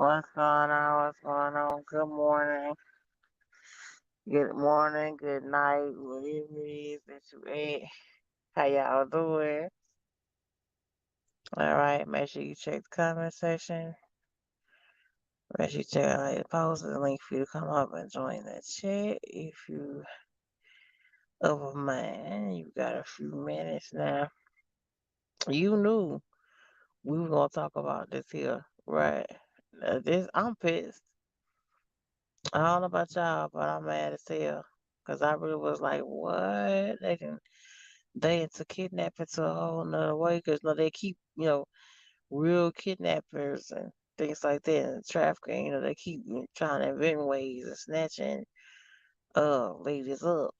What's going on? What's going on? Good morning, good night, whatever it is that you ate. How y'all doing? All right, make sure you check the comment section. Make sure you check out the post. There's a link for you to come up and join the chat if you of a man. You got a few minutes now. You knew we were gonna talk about this here, right? This I'm pissed. I don't know about y'all, but I'm mad as hell. Cause I really was like, what? They into kidnapping to a whole nother way. Cause they keep, real kidnappers and things like that and trafficking. They keep trying to invent ways of snatching ladies up,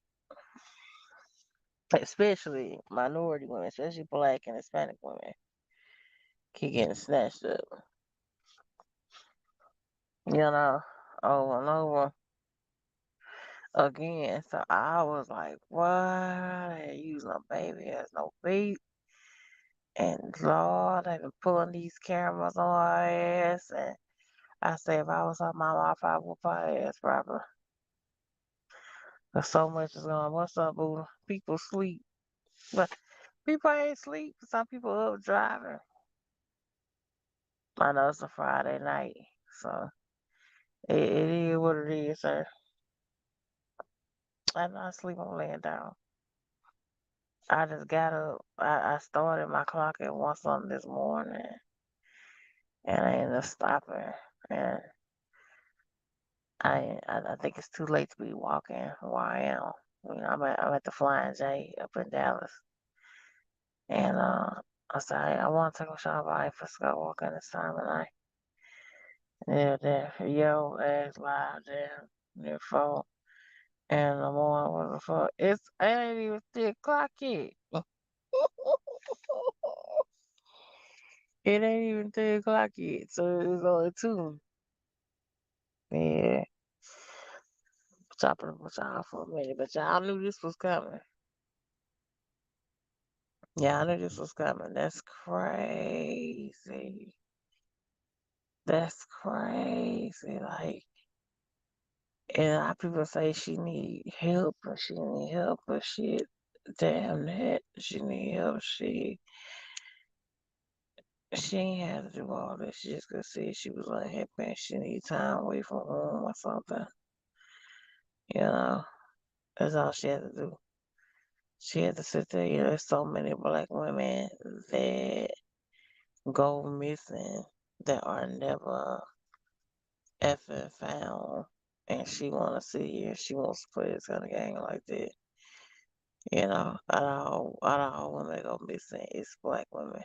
especially minority women, especially black and Hispanic women, keep getting snatched up. You know, over and over again. So I was like, what? They using a baby as no bait. And Lord, they been pulling these cameras on our ass. And I say, if I was her mama, I would whoop her ass, probably. Cause so much is going on. What's up, boo? People sleep. But people ain't sleep. Some people up driving. I know it's a Friday night. So it is what it is, sir. I'm not sleep. I'm laying down. I just got up. I started my clock at 1 something this morning. And I ended up stopping. And I think it's too late to be walking where I am. I'm at the Flying J up in Dallas, and I said I want to take a shower. I ain't supposed to go walking this time of night. Yeah, there, yo, ass loud there, near 4 in the morning. What the fuck? It ain't even 3 o'clock yet. It ain't even 3 o'clock yet, so it's only 2. Yeah, chopping with y'all for a minute, but y'all knew this was coming. Yeah, I knew this was coming. That's crazy. That's crazy. Like, and a lot of people say she need help, and she need help, but shit, damn that, she need help. She ain't had to do all this. She just could see she was unhappy and she need time away from home or something. You know, that's all she had to do. She had to sit there. There's so many black women that go missing that are never effing found, and she wanna sit here. She wants to play this kind of game like that. Out of all women that go missing, it's black women.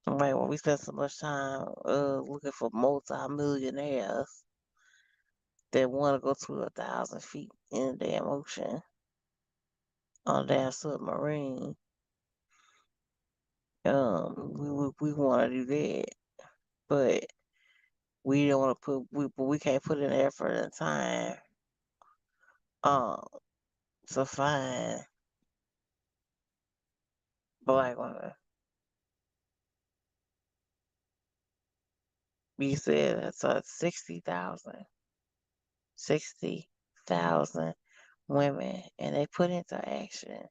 Like when we spend so much time looking for multi-millionaires that want to go to 1,000 feet in the damn ocean on a damn submarine. We want to do that, but we don't want to but we can't put in the effort and time um to find black women. You said that's 60,000 women, and they put into action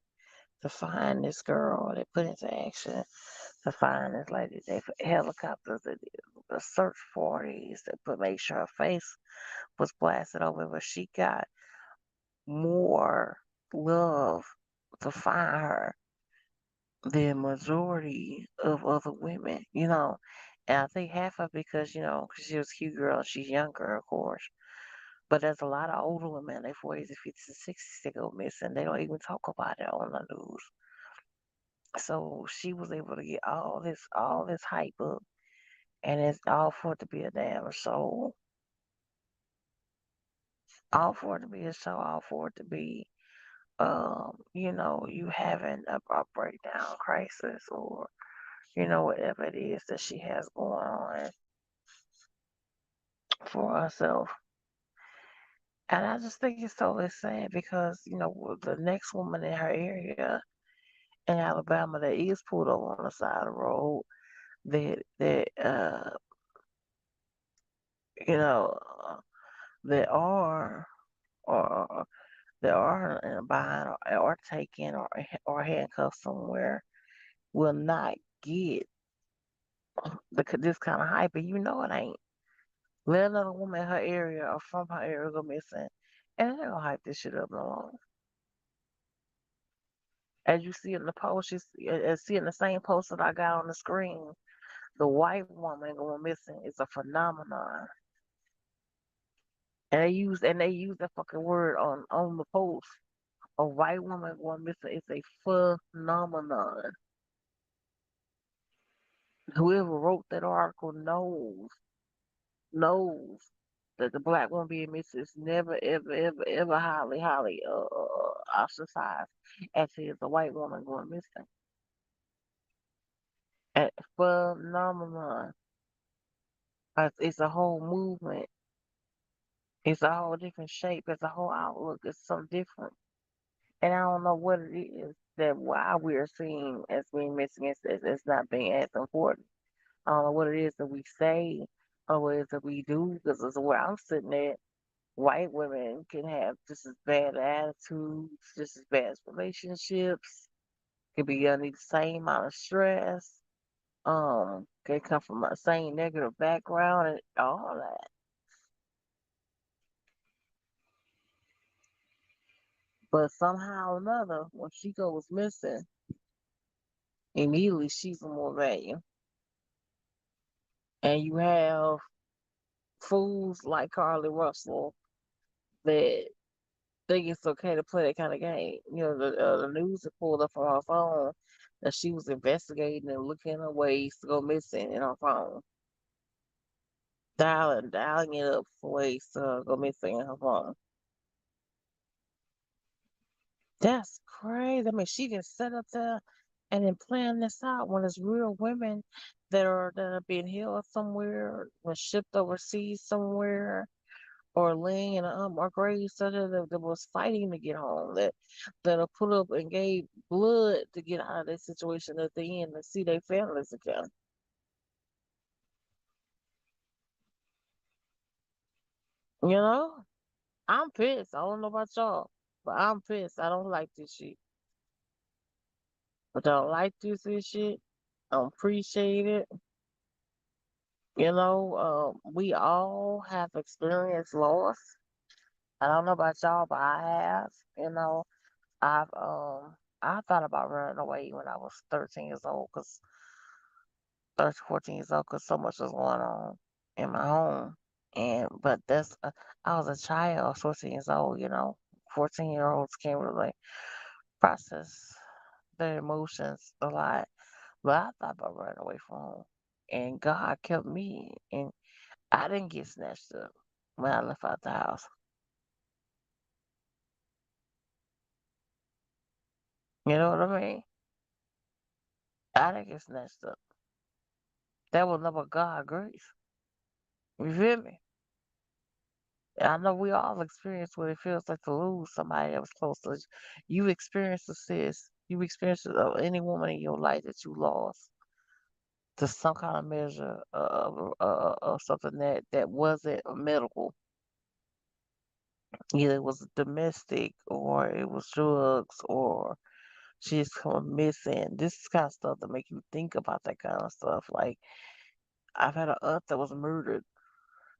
to find this girl. They put into action to find this lady. They put helicopters, the search parties, they put make sure her face was blasted over, but she got more love to find her than majority of other women. And I think half of it because 'cause she was a cute girl, and she's younger, of course. But there's a lot of older women in their 40s and 50s and 60s that go missing. They don't even talk about it on the news. So she was able to get all this hype up, and it's all for it to be a damn show, all for it to be a show, all for it to be, you having a breakdown crisis or whatever it is that she has going on for herself. And I just think it's totally sad because the next woman in her area in Alabama that is pulled over on the side of the road that you know, that are or that are in a bind or taken or handcuffed somewhere will not get this kind of hype, and you know it ain't. Let another woman in her area or from her area go missing, and they gonna hype this shit up no longer. As you see in the post, as see in the same post that I got on the screen, the white woman going missing is a phenomenon. And they use that fucking word on the post. A white woman going missing is a phenomenon. Whoever wrote that article knows that the black woman being missing is never ever ever ever highly ostracized as it is a white woman going missing. A phenomenon. It's a whole movement. It's a whole different shape. It's a whole outlook. It's something different. And I don't know what it is that why we're seeing as being missing as not being as important. I don't know what it is that we say or what it is that we do because it's where I'm sitting at. White women can have just as bad attitudes, just as bad as relationships, can be under the same amount of stress, can come from the same negative background and all that. But somehow or another, when she goes missing, immediately she's of more value. And you have fools like Carly Russell that think it's okay to play that kind of game. You know, the news had pulled up on her phone that she was investigating and looking at ways to go missing in her phone, dialing it up for ways to go missing in her phone. That's crazy. I mean, she can set up there and then plan this out when it's real women that are being held somewhere, or shipped overseas somewhere, or laying in a grave center that was fighting to get home, that put up and gave blood to get out of that situation at the end and see their families again. You know, I'm pissed. I don't know about y'all, but I'm pissed. I don't like this shit. I don't like this shit. I don't appreciate it. You know, we all have experienced loss. I don't know about y'all, but I have. You know, I thought about running away when I was 13 years old, cause 13, 14 years old, cause so much was going on in my home. And but I was a child, 14 years old. You know, 14-year-olds can't really process their emotions a lot. But I thought about running away from home, and God kept me, and I didn't get snatched up when I left out the house. You know what I mean? I didn't get snatched up. That was never God grace. You feel me? And I know we all experience what it feels like to lose somebody that was close to us. You experienced this, sis. You experienced it of any woman in your life that you lost to some kind of measure of something that wasn't medical. Either it was domestic or it was drugs or she's come missing. This is kind of stuff that make you think about that kind of stuff. Like I've had an aunt that was murdered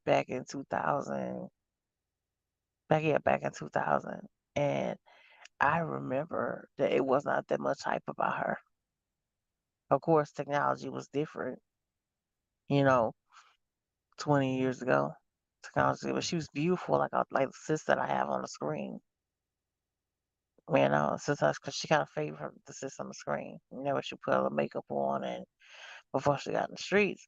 back in 2000, back in 2000, and I remember that it was not that much hype about her. Of course, technology was different, you know, 20 years ago. Technology, but she was beautiful, like the sis that I have on the screen. You know, because she kind of favored the sis on the screen. You know, she put her makeup on and before she got in the streets.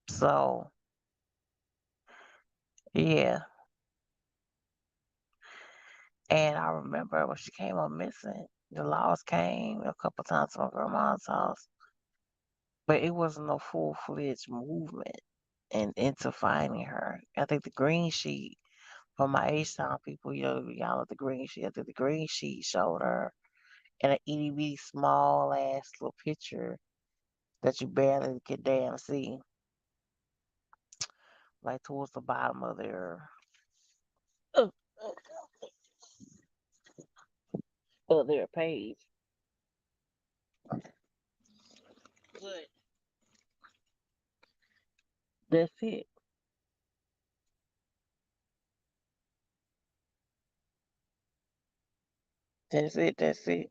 So yeah, and I remember when she came on missing, the laws came a couple times to my grandma's house, but it wasn't no full-fledged movement into finding her. I think the green sheet for my H-Town people, y'all know the green sheet. I think the green sheet showed her in an itty bitty small ass little picture that you barely could damn see. like towards the bottom of, of their page. But that's it. That's it. That's it.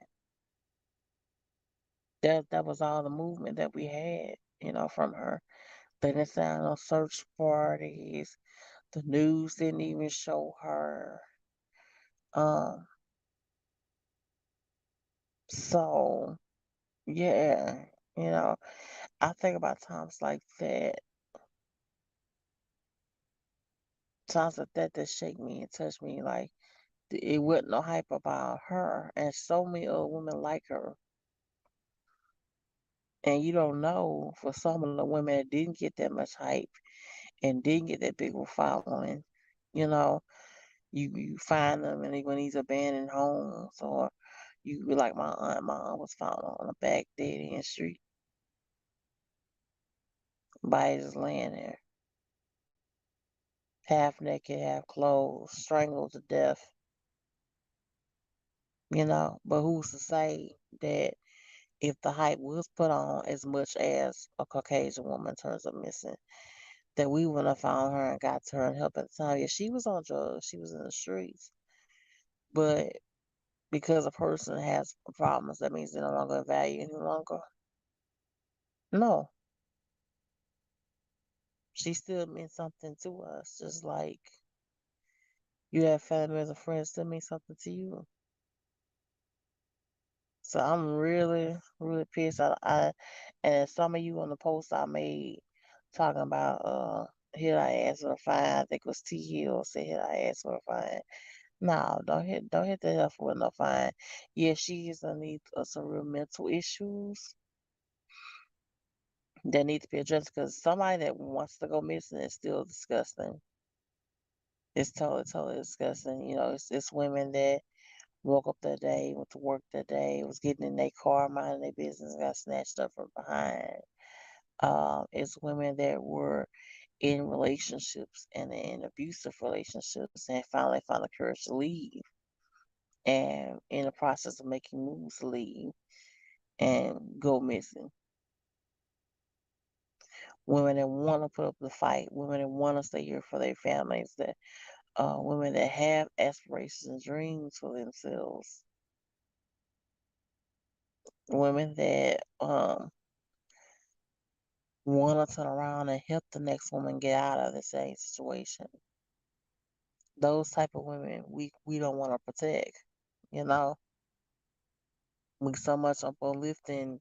That was all the movement that we had, from her. They didn't sound on search parties. The news didn't even show her. Um, so yeah, you know, I think about times like that, times like that shake me and touch me. Like it wasn't no hype about her, and so many other women like her. And you don't know for some of the women that didn't get that much hype and didn't get that big of a following, you know, you find them and when these abandoned homes or you be like my aunt was found on a back dead end street, body just laying there, half naked, half clothed, strangled to death, But who's to say that if the hype was put on as much as a Caucasian woman turns up missing, that we wouldn't have found her and got to her and helped at the time. Yeah, she was on drugs, she was in the streets. But because a person has problems, that means they no longer value any longer. No, she still means something to us, just like you have family members and friends still mean something to you. So I'm really, really pissed. And some of you on the post I made talking about hit our ass with a fine. I think it was T Hill said hit our ass with a fine. No, don't hit the heifer with no fine. Yeah, she is gonna need some real mental issues that need to be addressed because somebody that wants to go missing is still disgusting. It's totally, totally disgusting. It's women that woke up that day, went to work that day, was getting in their car, minding their business, got snatched up from behind. It's women that were in relationships and in abusive relationships and finally found the courage to leave and in the process of making moves to leave and go missing. Women that want to put up the fight, women that want to stay here for their families, that women that have aspirations and dreams for themselves, women that want to turn around and help the next woman get out of the same situation. Those type of women we don't want to protect. You know, we so much uplifting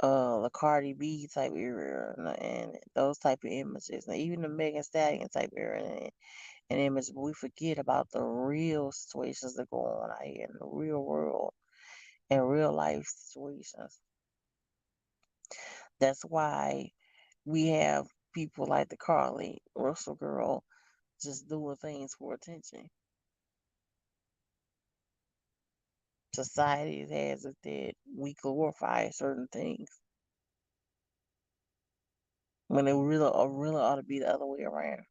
the Cardi B type area and those type of images, and even the Megan Stallion type area and image, but we forget about the real situations that go on out here in the real world and real life situations. That's why we have people like the Carly Russell girl just doing things for attention. Society has it that we glorify certain things when it really ought to be the other way around.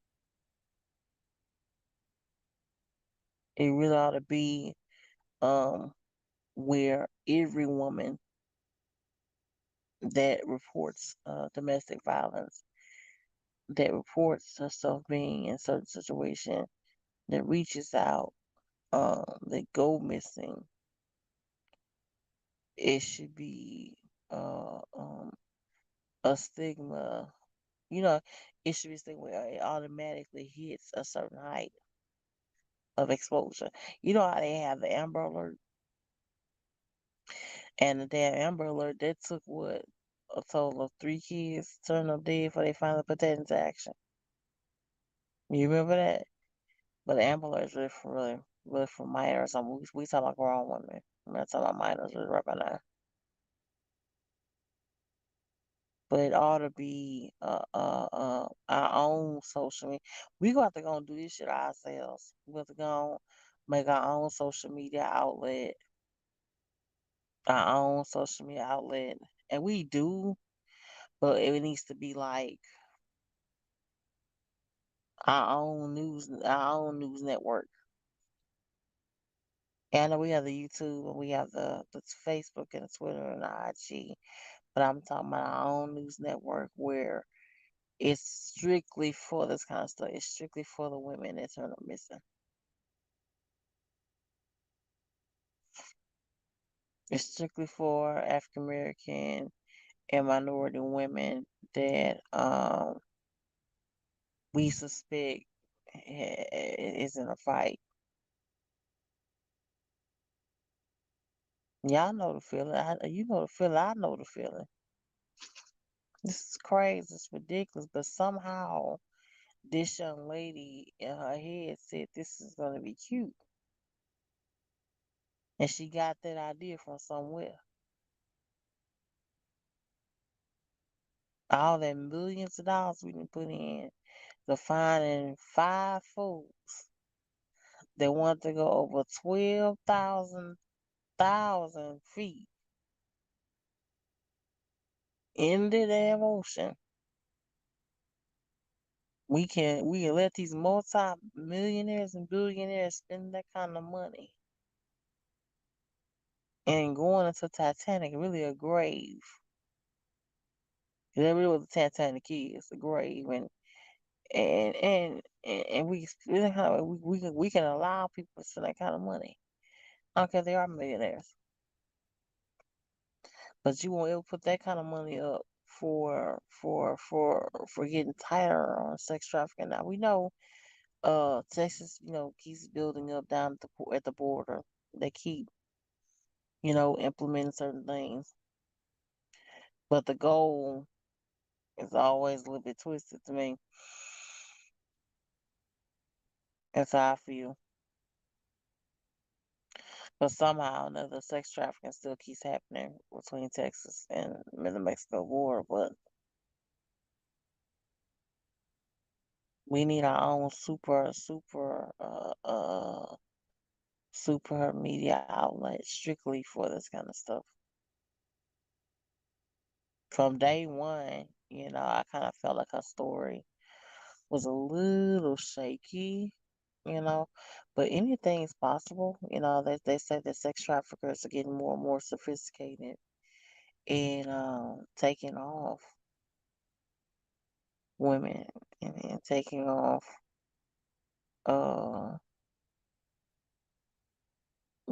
It really ought to be um, where every woman that reports domestic violence, that reports herself being in certain situation, that reaches out, that go missing, it should be a stigma. You know, it should be a stigma where it automatically hits a certain height of exposure. You know how they have the Amber Alert, and the damn Amber Alert that took what a total of 3 kids turned up dead before they finally put that into action. You remember that? But the Amber Alert is really for minors. We talking about grown women. We're not talking about minors right by now. But it ought to be our own social media. We gonna have to go and do this shit ourselves. We have to go and make our own social media outlet, and we do, but it needs to be like our own news network. And I know we have the YouTube and we have the Facebook and the Twitter and the IG, but I'm talking about our own news network where it's strictly for this kind of stuff. It's strictly for the women that turn up missing. It's strictly for African American and minority women that we suspect is in a fight. Y'all know the feeling. You know the feeling. I know the feeling. This is crazy. It's ridiculous. But somehow this young lady in her head said this is gonna be cute, and she got that idea from somewhere. All that millions of dollars we can put in to finding five folks that want to go over 12,000 feet in the damn ocean. We can let these multi-millionaires and billionaires spend that kind of money and going into Titanic, really a grave. That's really what the Titanic is, a grave, and we can allow people to spend that kind of money. Okay, they are millionaires, but you won't ever put that kind of money up for getting tighter on sex trafficking. Now we know, Texas, keeps building up down at the border. They keep, implementing certain things, but the goal is always a little bit twisted to me. That's how I feel. But somehow or another, sex trafficking still keeps happening between Texas and the Mexico border. But we need our own super media outlet strictly for this kind of stuff. From day one, I kind of felt like her story was a little shaky, you know, but anything's possible. They say that sex traffickers are getting more and more sophisticated and taking off women and taking off uh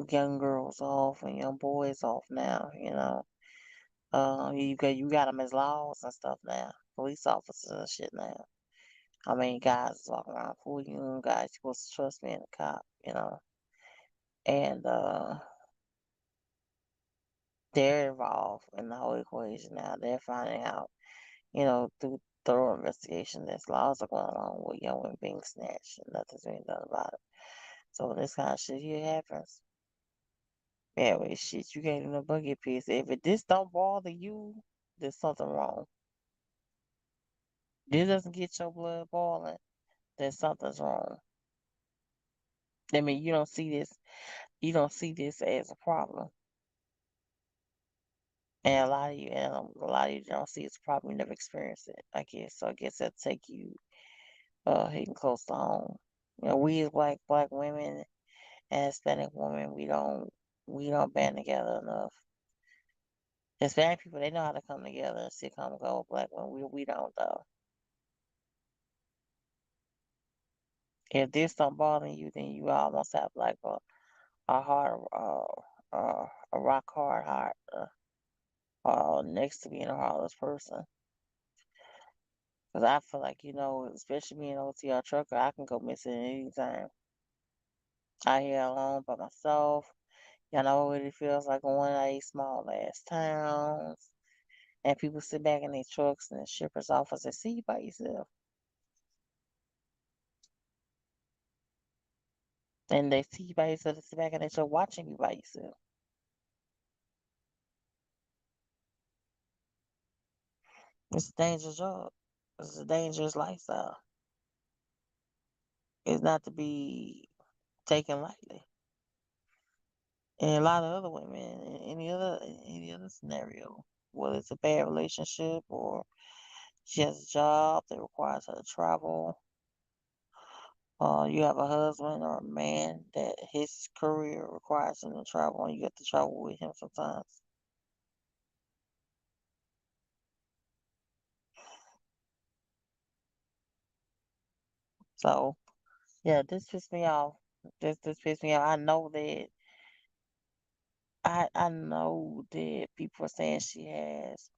young girls off and young boys off now. You got them as laws and stuff now, police officers and shit now. I mean, guys is walking around fooling you, guys supposed to trust being a cop, and they're involved in the whole equation now. They're finding out, through thorough investigation that laws are going on with young women being snatched and nothing's being done about it. So when this kind of shit here happens, yeah, well, shit, you can't even bucket piece. If this don't bother you, there's something wrong. This doesn't get your blood boiling, then something's wrong. I mean, you don't see this as a problem. And a lot of you don't see it's a problem. You never experienced it, I guess. So I guess that'll take you hitting close to home. We as black women and Hispanic women, we don't band together enough. Hispanic people, they know how to come together and still come and go. Black women, we don't though. If this don't bother you, then you almost have like a hard, a rock hard heart, next to being a heartless person. Because I feel like, especially being an OTR trucker, I can go missing at any time. Out here alone by myself. Y'all know what it feels like going to these small ass towns. And people sit back in their trucks and the shipper's office and see you by yourself. And they see you by yourself and sit back in their truck watching you by yourself. It's a dangerous job. It's a dangerous lifestyle. It's not to be taken lightly. And a lot of other women in any other scenario, whether it's a bad relationship or she has a job that requires her to travel, You have a husband or a man that his career requires him to travel, and you get to travel with him sometimes. So yeah, this pissed me off. This pissed me off. I know that people are saying she has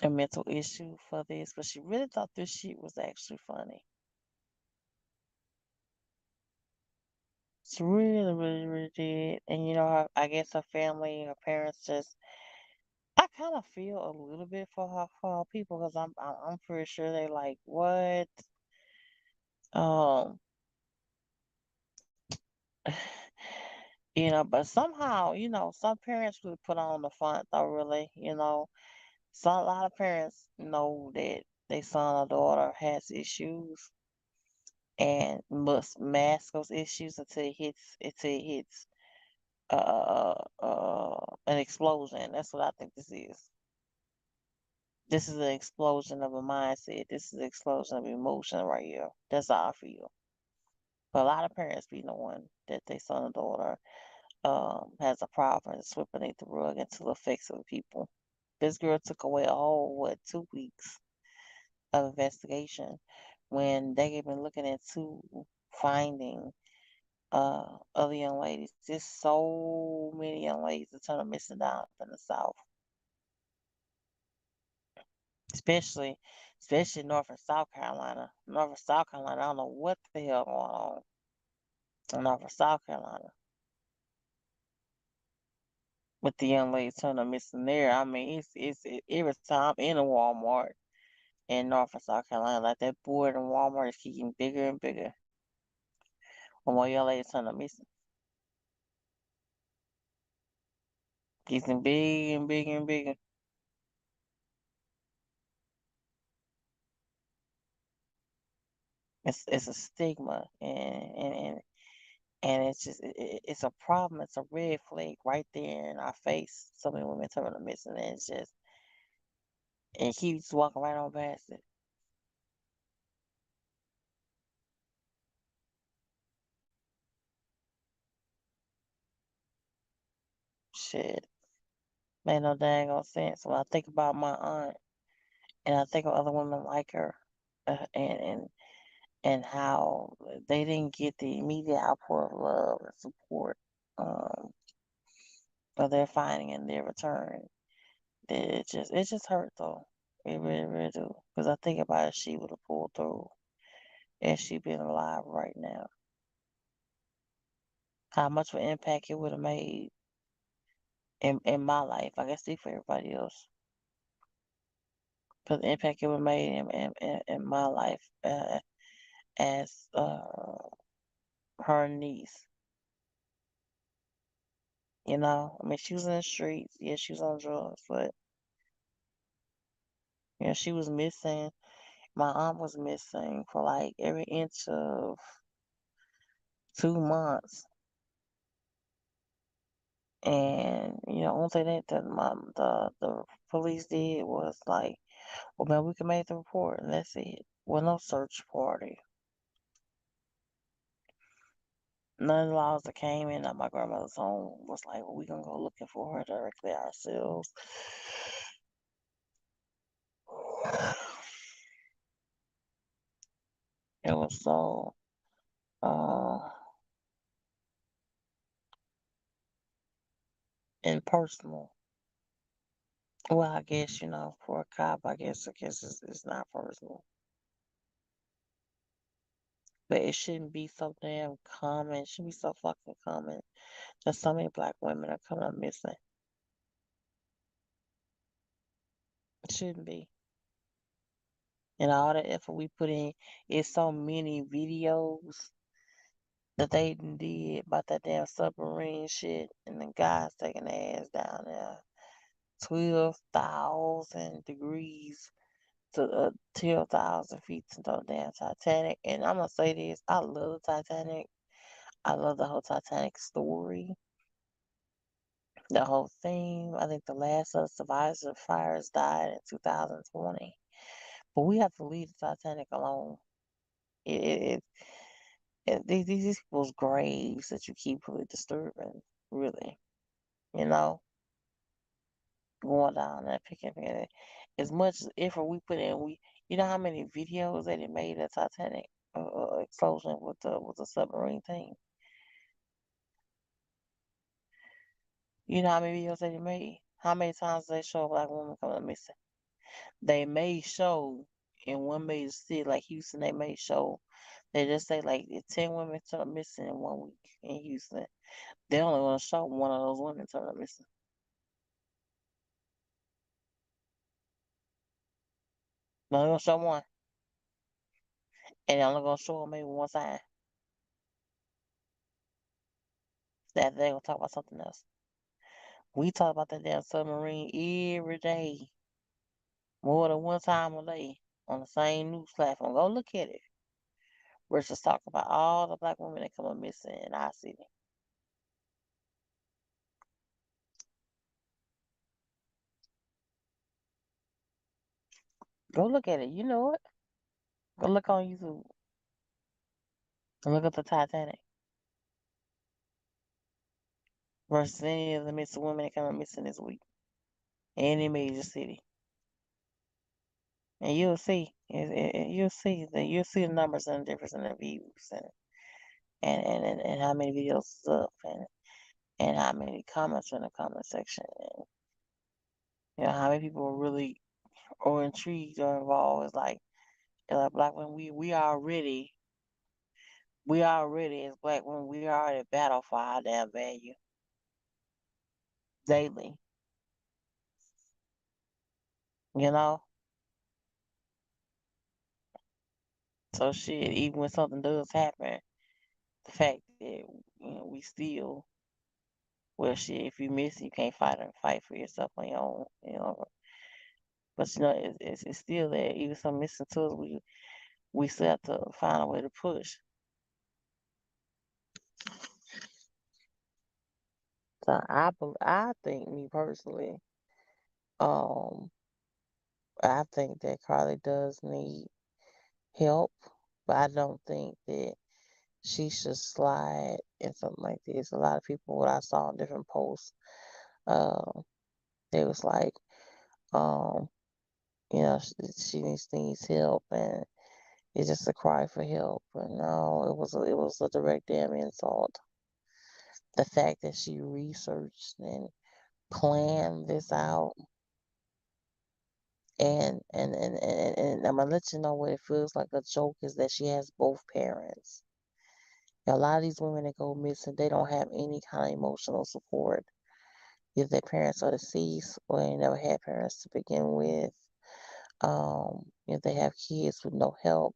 a mental issue for this, but she really thought this shit was actually funny. She really, really, really did. And I guess her family, her parents just. I kind of feel a little bit for her people because I'm pretty sure they like what. Um, but somehow, some parents really put on the front though, really, a lot of parents know that their son or daughter has issues and must mask those issues until it hits an explosion. That's what I think this is. This is an explosion of a mindset. This is an explosion of emotion right here. That's how I feel. But a lot of parents be knowing that their son or daughter has a problem and sweep beneath the rug until it affects other people. This girl took away a whole, 2 weeks of investigation when they had been looking into finding other young ladies. There's so many young ladies that turn missing down up in the South, especially North and South Carolina. North and South Carolina, I don't know what the hell going on in North and South Carolina with the young ladies turning missing there. I mean, every time in a Walmart in North and South Carolina, like that board in Walmart is getting bigger and bigger. When more young ladies turning missing, getting big and bigger and bigger. It's a stigma, and it's just it's a problem. It's a red flag right there in our face. So many women turning missing, and it's just it keeps walking right on past it. Shit, made no dang on sense. When I think about my aunt, and I think of other women like her, and how they didn't get the immediate outpour of love and support um that they're finding in their return. It just hurt though. It really, really do. Because I think about if she would have pulled through and she been alive right now, how much of an impact it would have made in my life. I can speak for everybody else. Because the impact it would have made in my life as her niece. I mean, she was in the streets. Yeah, she was on drugs, but she was missing. My aunt was missing for like every inch of 2 months. And only thing the police did was like, well, man, we can make the report, and that's it. Well, no search party. None of the laws that came in at my grandmother's home was like, well, we gonna go looking for her directly ourselves. It was so uh impersonal. Well, I guess for a cop, I guess it's not personal, but it shouldn't be so damn common. It shouldn't be so fucking common that so many black women are coming up missing. It shouldn't be. And all the effort we put in, is so many videos that they done did about that damn submarine shit, and the guys taking their ass down there 12,000 degrees to 12,000 feet to the damn Titanic. And I'm gonna say this: I love the Titanic. I love the whole Titanic story, the whole thing. I think the last of the survivors of fires died in 2020, but we have to leave the Titanic alone. These people's graves that you keep really disturbing, really. You know, going down there picking it. As much effort we put in, you know how many videos that it made of Titanic explosion with the submarine thing. You know how many videos that it made? How many times they show a black woman coming missing? They may show in one major city like Houston. They may show. They just say like if 10 women turn missing in 1 week in Houston. They only want to show one of those women turn missing. They're only gonna show one, and they're only gonna show them maybe one time. That they gonna talk about something else. We talk about that damn submarine every day, more than one time a day on the same news platform. Go look at it. Versus talk about all the black women that come up missing in our city. Go look at it. You know it. Go look on YouTube and look at the Titanic versus any of the missing women that come up missing this week in any major city. And you'll see, you'll see the numbers and the difference in the views and how many videos is up and how many comments in the comment section and you know how many people are really or intrigued or involved. It's like black women, we already as black women, we already battle for our damn value daily. You know, so shit. Even when something does happen, the fact that we still well shit. If you miss, you can't fight for yourself on your own. You know, but you know it's still there. Even some missing tools, we still have to find a way to push. So I think me personally, um, I think that Carly does need help, but I don't think that she should slide in something like this. A lot of people, what I saw in different posts, uh, they was like, um, you know, she needs help, and it's just a cry for help. But no, it was a direct damn insult. The fact that she researched and planned this out, and I'm gonna let you know what it feels like a joke is that she has both parents. A lot of these women that go missing, they don't have any kind of emotional support. If their parents are deceased or they never had parents to begin with, if they have kids with no help.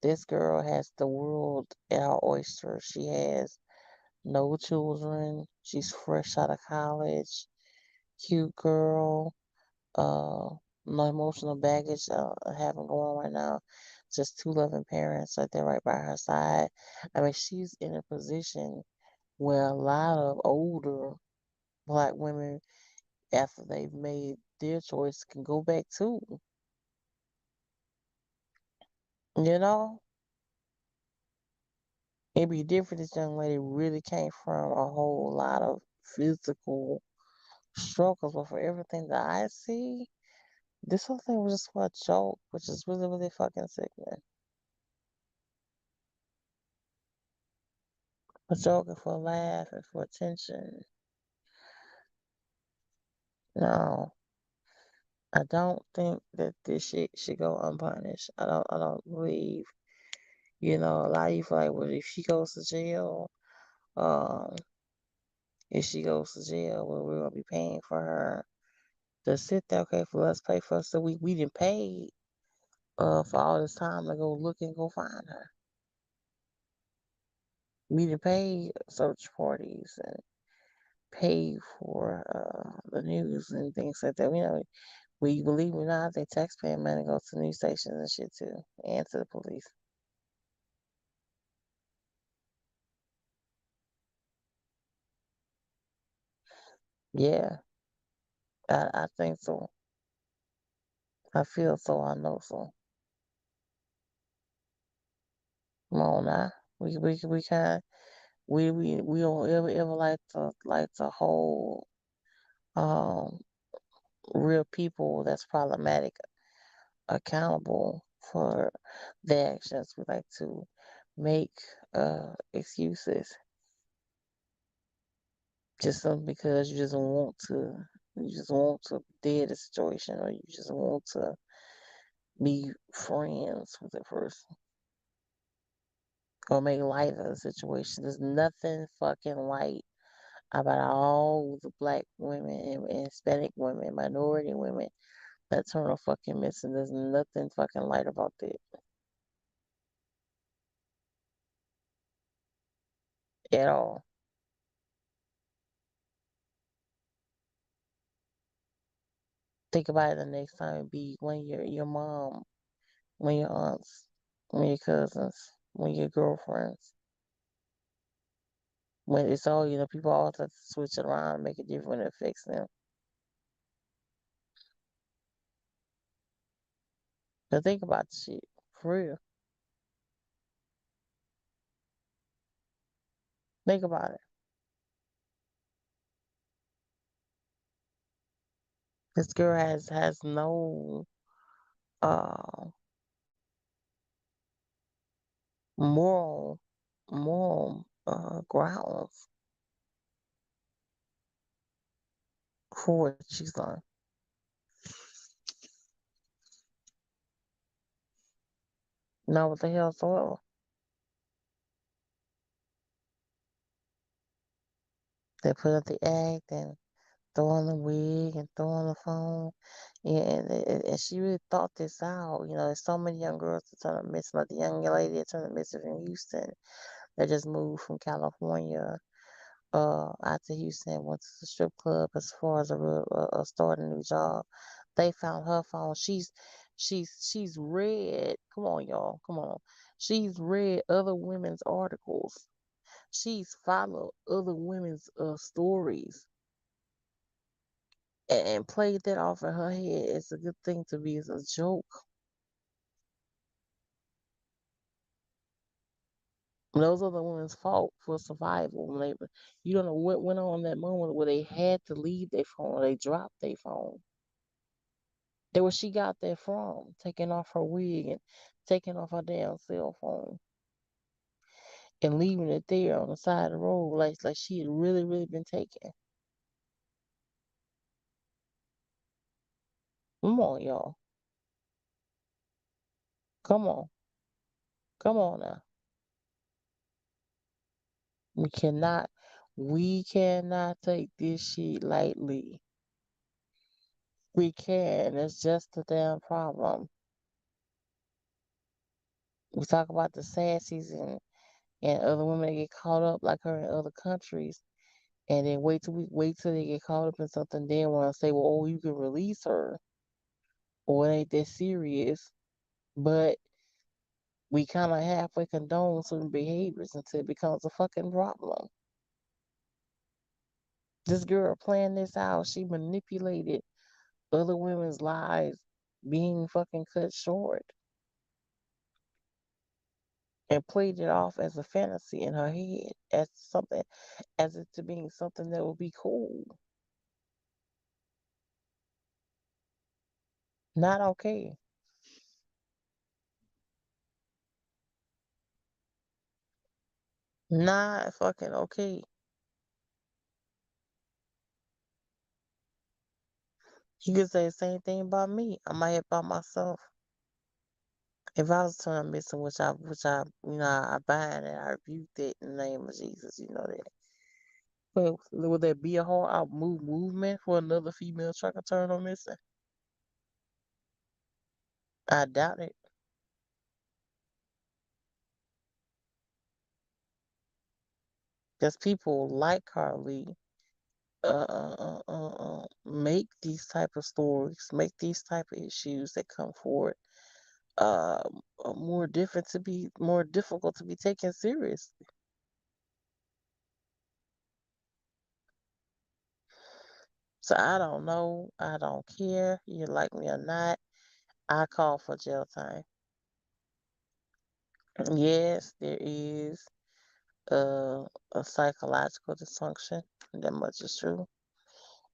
This girl has the world at her oyster. She has no children. She's fresh out of college. Cute girl. Uh, no emotional baggage having going on right now. Just two loving parents right there right by her side. I mean, she's in a position where a lot of older black women, after they've made their choice, can go back to. You know? It'd be different. This young lady really came from a whole lot of physical struggles, but for everything that I see, this whole thing was just for a joke, which is really, really fucking sickening. A joke and for a laugh and for attention. No, I don't think that this shit should go unpunished. I don't believe, a lot of you feel like, well, if she goes to jail, um, if she goes to jail, well, we're gonna be paying for her to sit there. Okay, for us, pay for us, so we didn't pay for all this time to go look and go find her. We didn't pay search parties and pay for the news and things like that. We believe it or not, I think taxpayer money goes to news stations and shit too, and to the police. Yeah, I think so. I feel so. I know so. Come on now. We kind we don't ever like to hold um real people that's problematic accountable for their actions. We like to make excuses just simply because you just want to dead the situation, or you just want to be friends with the person or make light of the situation. There's nothing fucking light about all the black women and Hispanic women, minority women that turn a fucking missing. There's nothing fucking light about that at all. Think about it the next time it be when your mom, when your aunts, when your cousins, when your girlfriends. When it's all, people all have to switch it around and make it different when it affects them. But think about the shit. For real. Think about it. This girl has no uh moral grounds for what she's done. Not what the hell soever. They put up the act and throw on the wig and throw on the phone. And she really thought this out. There's so many young girls that turn missing, like the young lady that turned missing in Houston that just moved from California out to Houston, went to the strip club as far as starting a new job. They found her phone. She's read. Come on, y'all. Come on. She's read other women's articles. She's followed other women's stories and played that off in her head. It's a good thing to be as a joke. Those are the women's fault for survival. You don't know what went on in that moment where they had to leave their phone or they dropped their phone. That where she got that from, taking off her wig and taking off her damn cell phone and leaving it there on the side of the road like she had really, really been taken. Come on, y'all. Come on. Come on now. We cannot we cannot take this shit lightly. We can. It's just a damn problem. We talk about the sassies and other women that get caught up like her in other countries, and then wait till they get caught up in something. Then want to say, well, oh, you can release her, or it ain't that serious. But we kind of halfway condone certain behaviors until it becomes a fucking problem. This girl planned this out. She manipulated other women's lives being fucking cut short and played it off as a fantasy in her head as something, as it to being something that would be cool. Not okay. Not fucking okay. You could say the same thing about me. I might have by myself. If I was turning missing, I bind and I rebuke it in the name of Jesus. You know that. But would there be a whole out movement for another female trucker turn on missing? I doubt it. Because people like Carly make these type of stories, make these type of issues that come forward uh, more difficult to be taken seriously. So I don't know. I don't care. You like me or not. I call for jail time. Yes, there is a psychological dysfunction. That much is true.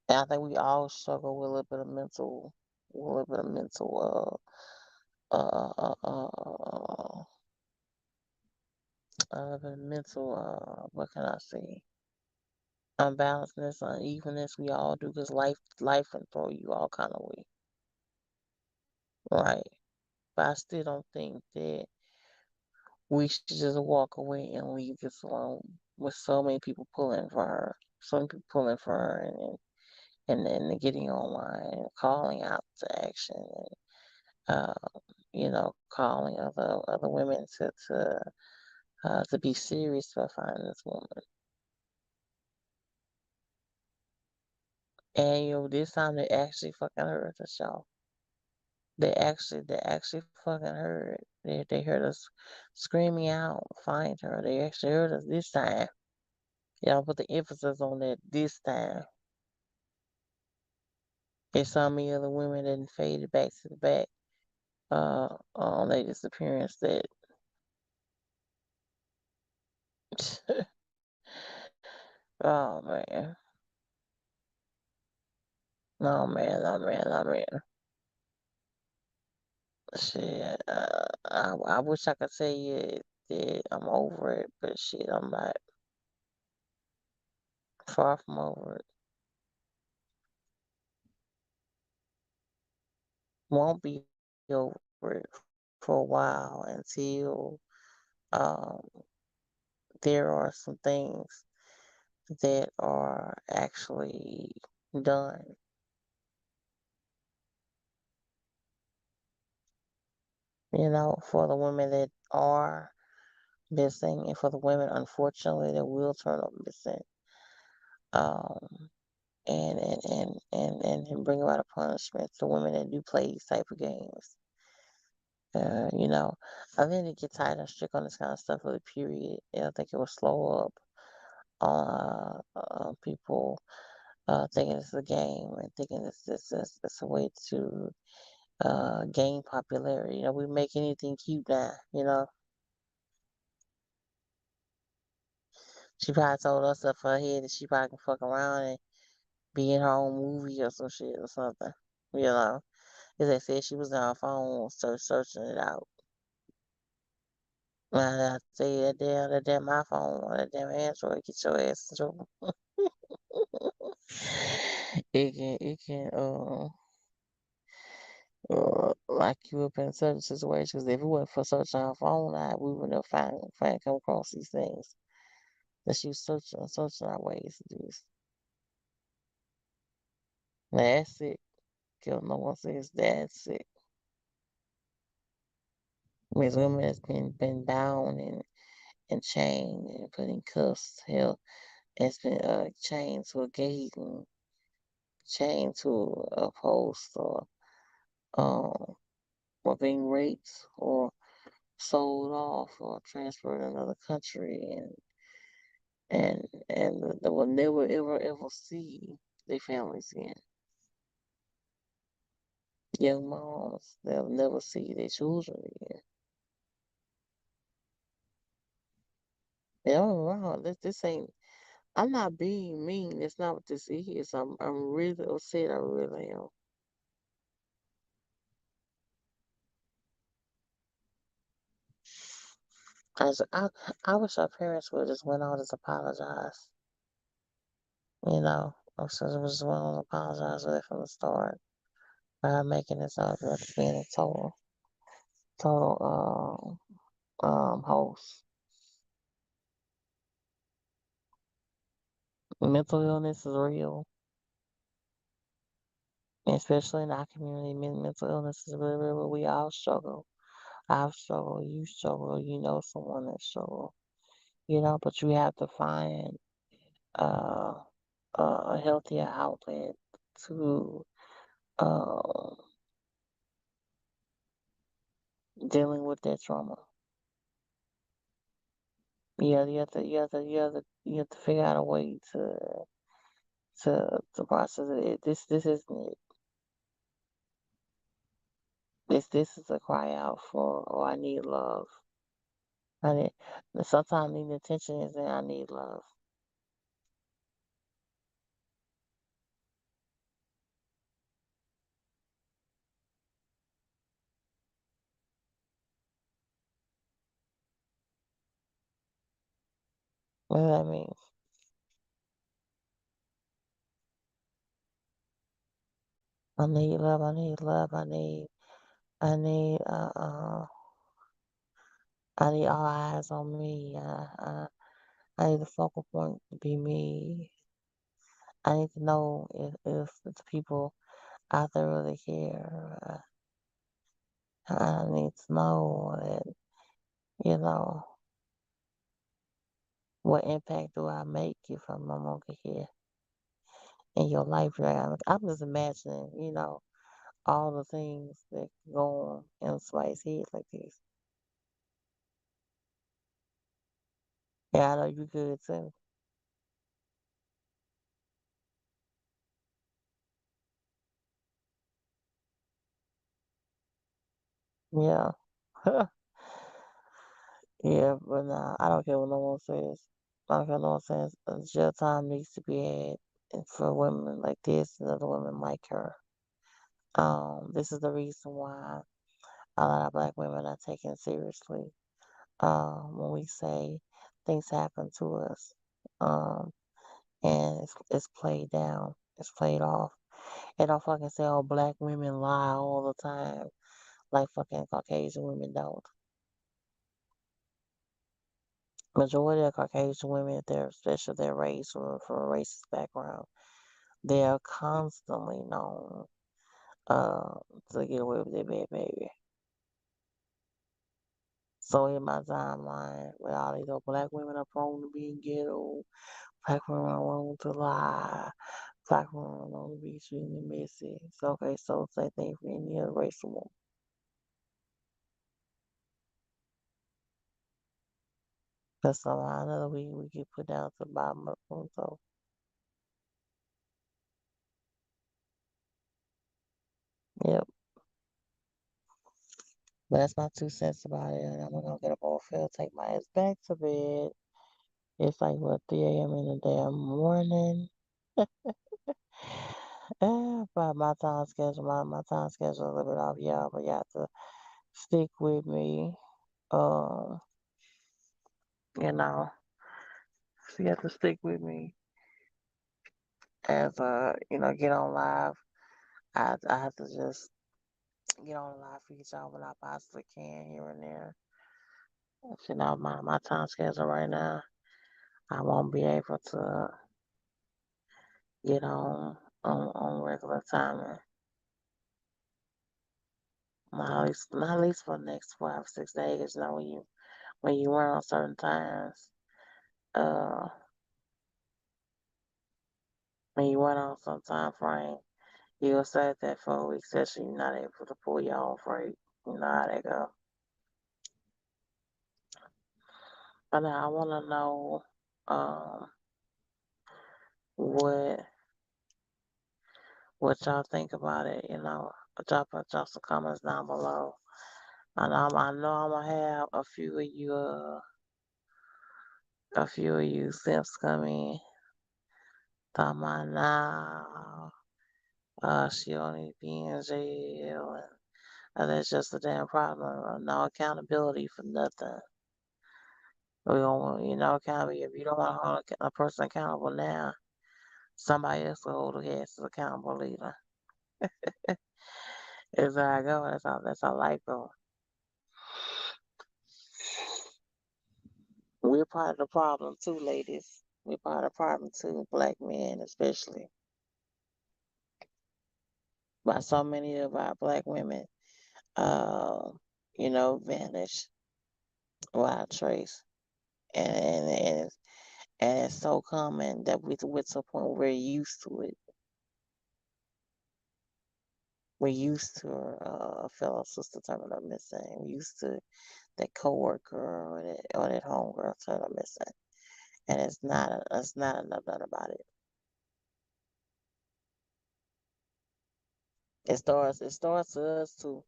And I think we all struggle with a little bit of mental, a little bit of mental, a little bit of mental, what can I say? Unbalancedness, unevenness. We all do because life can throw you all kind of way, right? But I still don't think that we should just walk away and leave this alone with so many people pulling for her, so many people pulling for her, and getting online and calling out to action, and calling other women to be serious about finding this woman. And this time they actually fucking heard us, y'all. They actually fucking heard. They heard us screaming out, find her. They actually heard us this time. Y'all put the emphasis on that this time. And so many other women that faded back to the back on their disappearance that oh man. No man, no man, no man. Shit, I wish I could tell you that I'm over it, but shit, I'm not far from over it. Won't be over it for a while until um, there are some things that are actually done, for the women that are missing and for the women, unfortunately, that will turn up missing. Um, and bring about a punishment to women that do play these type of games. Uh, you know, I think they get tired and strict on this kind of stuff for the period. I think it will slow up on people thinking it's a game and thinking it's a way to gain popularity. We make anything cute now. She probably told us up her head that she probably can fuck around and be in her own movie or some shit or something. You know. As they said, she was on her phone searching it out. And I tell you that damn iPhone, that damn Android, get your ass in trouble. it can lock you up in certain situations. Because if it wasn't for searching her phone, we would never find come across these things. That she was searching our ways to do this. Now that's sick. Kill no one says that's sick. Means women has been bound and chained and put in cuffs. Hell, it's been chained to a gate and chained to a post um or being raped or sold off or transferred to another country and they will never ever see their families again. Young moms, they'll never see their children again. They don't wrong. This ain't. I'm not being mean. That's not what this is. I'm really upset. I really am. I wish our parents would just went on just apologize. I'm sure they just went on and apologize with it from the start by making this out to being a total host. Mental illness is real, especially in our community. Mental illness is really real. We all struggle. I've struggled. You struggle. You know someone that struggle. But you have to find uh, a healthier outlet to uh, dealing with that trauma. You have to figure out a way to process it. This isn't it. This is a cry out for, oh, I need love. I need, sometimes needing attention is I need love. What does that mean? I need love. I need love. I need, I need all eyes on me. I need the focal point to be me. I need to know if the people out there really care. I need to know that, you know, what impact do I make if I'm no longer here in your life? Like, I'm just imagining, all the things that go on in somebody's head like this. Yeah, I know you could too. Yeah. Yeah, but nah, I don't care what no one says. I don't care what no one says. Jail time needs to be had for women like this and other women like her. This is the reason why a lot of black women are taken seriously. When we say things happen to us, um, and it's played down, it's played off. It don't fucking say, oh, black women lie all the time, like fucking Caucasian women don't. Majority of Caucasian women, they're especially their race or from a racist background, they are constantly known uh to get away with their bad behavior. So in my timeline, with all these other black women are prone to being ghetto, black women are prone to lie, black women are prone to be extremely messy. So okay, so same thing for any other race of woman. But somehow or another we get put down to the bottom of the room. So yep. But that's my 2 cents about it. And I'm gonna get up off here, take my ass back to bed. It's like what 3 a.m. in the damn morning. But my time schedule, my time schedule a little bit off, y'all, but you have to stick with me. Um, you know, so you have to stick with me as get on live. I have to just get on live for each y'all when I possibly can here and there. My time schedule right now, I won't be able to get on regular timing. Not at least for the next 5 6 days. When you run on certain times, uh, when you run on some time frame, you'll set that 4 week session. You're not able to pull your own freight. You know how that go. But now I want to know, um, what what y'all think about it. Put y'all some comments down below. I know I'm gonna have a few of you simps come in. Talking about now, she don't need to be in jail, and that's just a damn problem. No accountability for nothing. We don't want, accountability. If you don't want to hold a person accountable now, somebody else will hold the ass accountable later. That's how I go. That's how life goes. We're part of the problem too, ladies. We're part of the problem too, black men especially. By so many of our black women, uh, vanish without trace. And it's so common that we're to a point where we're used to it. We're used to a fellow sister turning up missing. We're used to that coworker or that homegirl turning up missing. And it's not enough done about it. It starts with us too.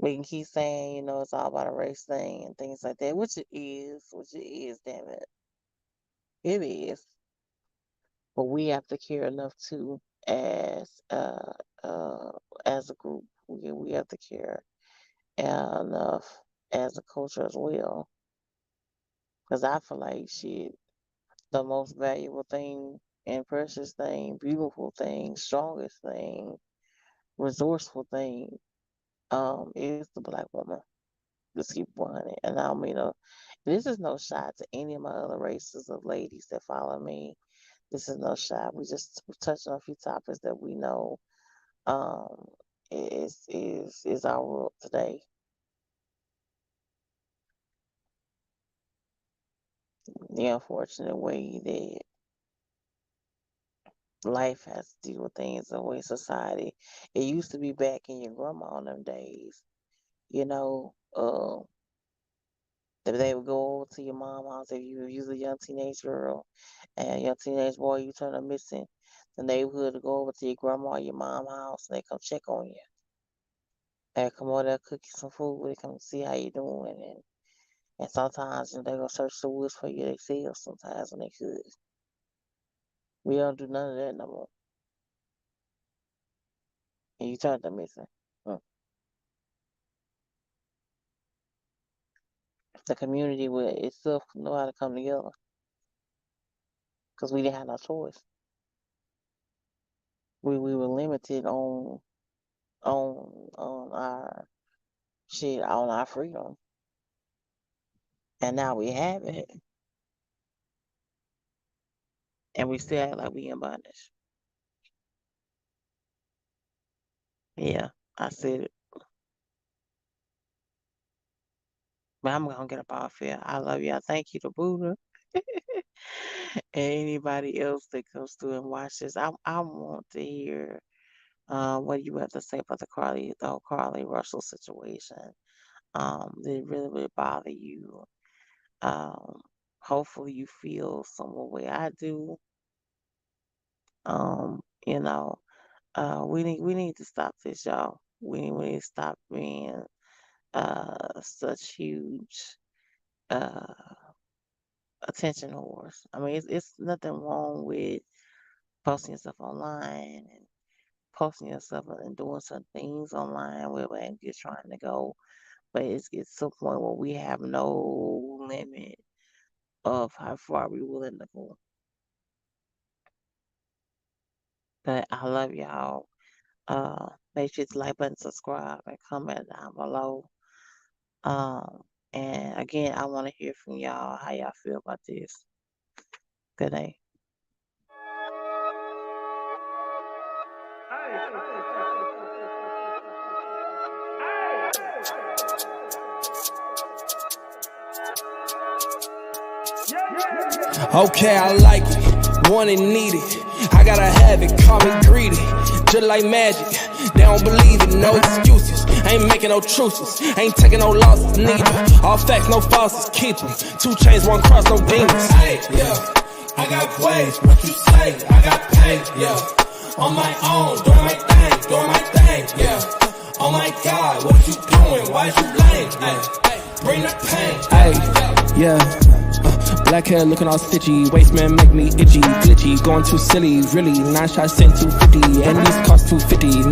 We can keep saying, it's all about a race thing and things like that, which it is, damn it. It is. But we have to care enough too as uh uh as a group. We have to care enough as a culture as well. Because I feel like shit, the most valuable thing and precious thing, beautiful thing, strongest thing, resourceful thing, is the black woman. Let's keep 100. And I don't mean this is no shot to any of my other races of ladies that follow me. This is no shot. We're touching on a few topics that we know um is our world today. The unfortunate way that life has to deal with things the way society. It used to be back in your grandma in them days, you know, that they would go over to your mom's house if you was a young teenage girl and a young teenage boy you turn up missing. The neighborhood to go over to your grandma or your mom's house and they come check on you. They come over there cook you some food. They come see how you doing and sometimes they gonna search the woods for you themselves sometimes when they could. We don't do none of that no more. And you turned them missing. Mm. The community will itself know how to come together because we didn't have no choice. We were limited on our shit on our freedom, and now we have it, and we still act like we in bondage. Yeah, I said it, but I'm gonna get up off here. I love y'all. Thank you to Buddha and anybody else that comes through and watches. I want to hear what you have to say about the whole Carly Russell situation. Did it really bother you? Um, hopefully you feel some way I do. You know, we need to stop this, y'all. We need to stop being such huge uh attention whores. I mean, it's nothing wrong with posting yourself online and posting yourself and doing some things online where we're just trying to go. But it's to a point where we have no limit of how far we're willing to go. But I love y'all. Make sure to like button, subscribe, and comment down below. Um, and again, I want to hear from y'all how y'all feel about this. Good night. Okay, I like it, want it, need it. I gotta have it, call me greedy. Just like magic, they don't believe it, no excuses. Ain't making no truces, ain't taking no losses neither. All facts, no falses, keep them. 2 chains, 1 cross, no demons. Hey, yeah, I got ways, what you say, I got paid, yeah. On my own, doing my thing, yeah. Oh my God, what you doing, why you lame, hey. Bring the pain, hey, yeah. Black hair looking all stitchy, waist man make me itchy, glitchy, going too silly, really. 9 shots sent 250, and these cost 250.